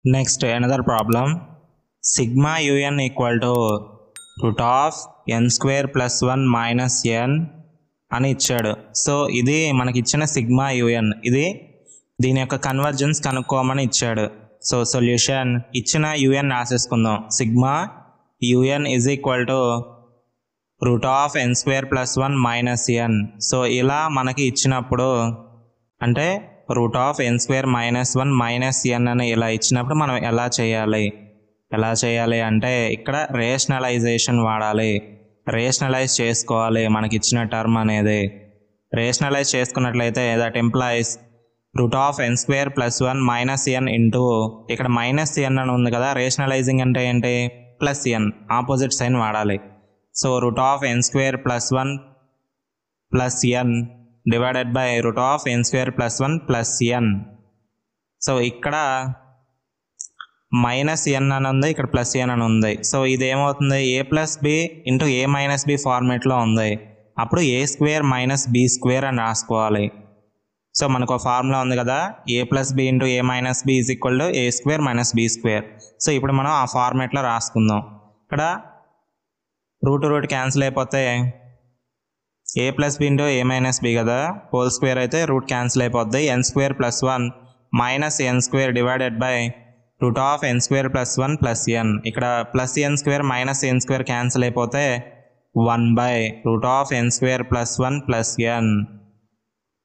Next, another problem. Sigma un equal to root of n square plus 1 minus n అని ఇచ్చాడు. So ఇది మనకి ఇచ్చిన సిగ్మా యూఎన్, ఇది దీని యొక్క కన్వర్జెన్స్ కనుక్కోమని ఇచ్చాడు. సో సొల్యూషన్ ఇచ్చిన యూఎన్ రాసేసుకుందాం. Sigma U N is equal to root of N square plus 1 minus N. So ఇలా మనకి ఇచ్చినప్పుడు అంటే root of N square minus 1 minus ఎన్ అని ఇలా ఇచ్చినప్పుడు మనం ఎలా చేయాలి అంటే ఇక్కడ రేషనలైజేషన్ వాడాలి. రేషనలైజ్ చేసుకోవాలి మనకి ఇచ్చిన టర్మ్ అనేది. రేషనలైజ్ చేసుకున్నట్లయితే that implies root of N square plus 1 minus n into ఇక్కడ మైనస్ ఎన్ అని ఉంది కదా, రేషనలైజింగ్ అంటే ఏంటి ప్లస్ ఎన్, ఆపోజిట్ సైన్ వాడాలి. So root of N square plus 1 plus n divided by root of N square plus 1 plus N. So ఇక్కడ minus ఎన్ అని ఉంది, ఇక్కడ ప్లస్ ఎన్ అని ఉంది. సో ఇది ఏమవుతుంది, A plus B into A minus B ఫార్మేట్లో ఉంది. అప్పుడు A square minus B square అని రాసుకోవాలి. సో మనకు ఫార్ములా ఉంది కదా, A plus B into A minus B is equal to A square minus B square. So ఇప్పుడు మనం ఆ ఫార్మేట్లో రాసుకుందాం. ఇక్కడ రూట్ క్యాన్సిల్ అయిపోతే A plus B into A minus B కదా, హోల్ స్క్వేర్ అయితే రూట్ క్యాన్సిల్ అయిపోద్ది. N square plus 1 minus N square divided by root of N square plus 1 plus N. ఇక్కడ plus N square minus N square cancel అయిపోతే 1 by root of N square plus 1 plus N.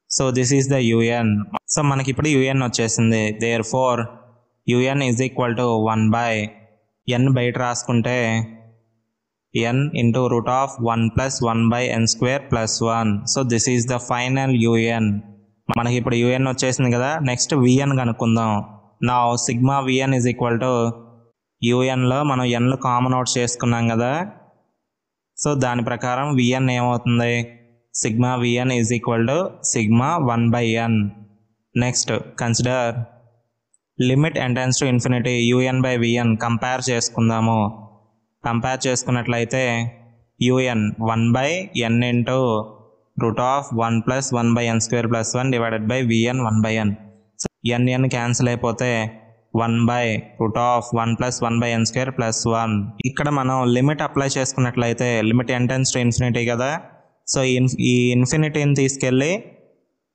So this is the U N. సో మనకి ఇప్పుడు U N వచ్చేసింది. Therefore U N is equal to 1 by N బయట రాసుకుంటే N into root of 1 plus 1 by N square plus 1. So this is the final UN. మనకి ఇప్పుడు U N వచ్చేసింది కదా, నెక్స్ట్ విఎన్ కనుక్కుందాం. నా sigma VN is equal to యూఎన్లో మనం ఎన్లు కామన్ అవుట్ చేసుకున్నాం కదా, సో దాని ప్రకారం విఎన్ ఏమవుతుంది, sigma VN is equal to sigma 1 by n. Next consider limit n tends to infinity UN by VN compare చేసుకుందాము. కంపేర్ చేసుకున్నట్లయితే UN 1 by n into root of 1 plus 1 by N square plus 1 divided by VN 1 by n. N cancel అయిపోతే 1 by root of 1 plus 1 by N square plus 1. ఇక్కడ మనం limit apply చేసుకున్నట్లయితే limit n tends to infinity కదా, so ఈ ఇన్ఫినిటీని తీసుకెళ్ళి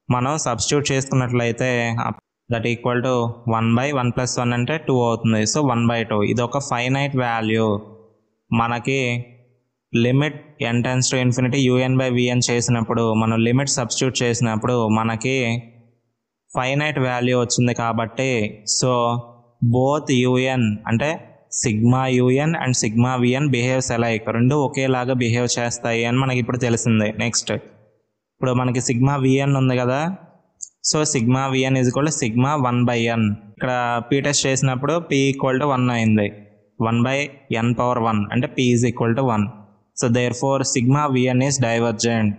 మనం substitute చేసుకున్నట్లయితే that equal to 1 by 1 plus 1 అంటే 2 అవుతుంది. సో 1 బై 2 ఇది ఒక ఫైనైట్ వాల్యూ. మనకి limit n tends to infinity UN by VN చేసినప్పుడు మనం లిమిట్ సబ్స్టిట్యూట్ చేసినప్పుడు మనకి ఫైనైట్ వాల్యూ వచ్చింది కాబట్టి సో బోత్ యూఎన్ అంటే sigma UN and sigma VN behaves alike, రెండు ఒకేలాగా బిహేవ్ చేస్తాయి అని మనకి ఇప్పుడు తెలిసింది. నెక్స్ట్ ఇప్పుడు మనకి సిగ్మా విఎన్ ఉంది కదా, so sigma VN is equal to sigma 1 by N. ఇక్కడ పీ టెస్ట్ చేసినప్పుడు పీ ఈక్వల్ టు 1 అయింది, 1 బై ఎన్ పవర్ 1 అంటే P is equal to 1. So therefore sigma VN is divergent.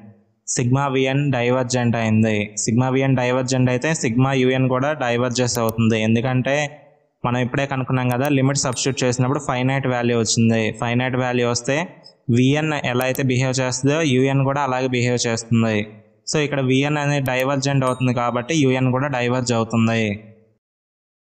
Sigma V N divergent అయింది. Sigma V N divergent అయితే sigma U N కూడా diverges అవుతుంది. ఎందుకంటే మనం ఇప్పుడే కనుక్కున్నాం కదా, లిమిట్ సబ్స్టిట్యూట్ చేసినప్పుడు ఫైనైట్ వాల్యూ వచ్చింది. ఫైనైట్ వాల్యూ వస్తే విఎన్ ఎలా అయితే బిహేవ్ చేస్తుందో యూఎన్ కూడా అలాగే బిహేవ్ చేస్తుంది. సో ఇక్కడ విఎన్ అనేది డైవర్జెంట్ అవుతుంది కాబట్టి యూఎన్ కూడా డైవర్జ్ అవుతుంది.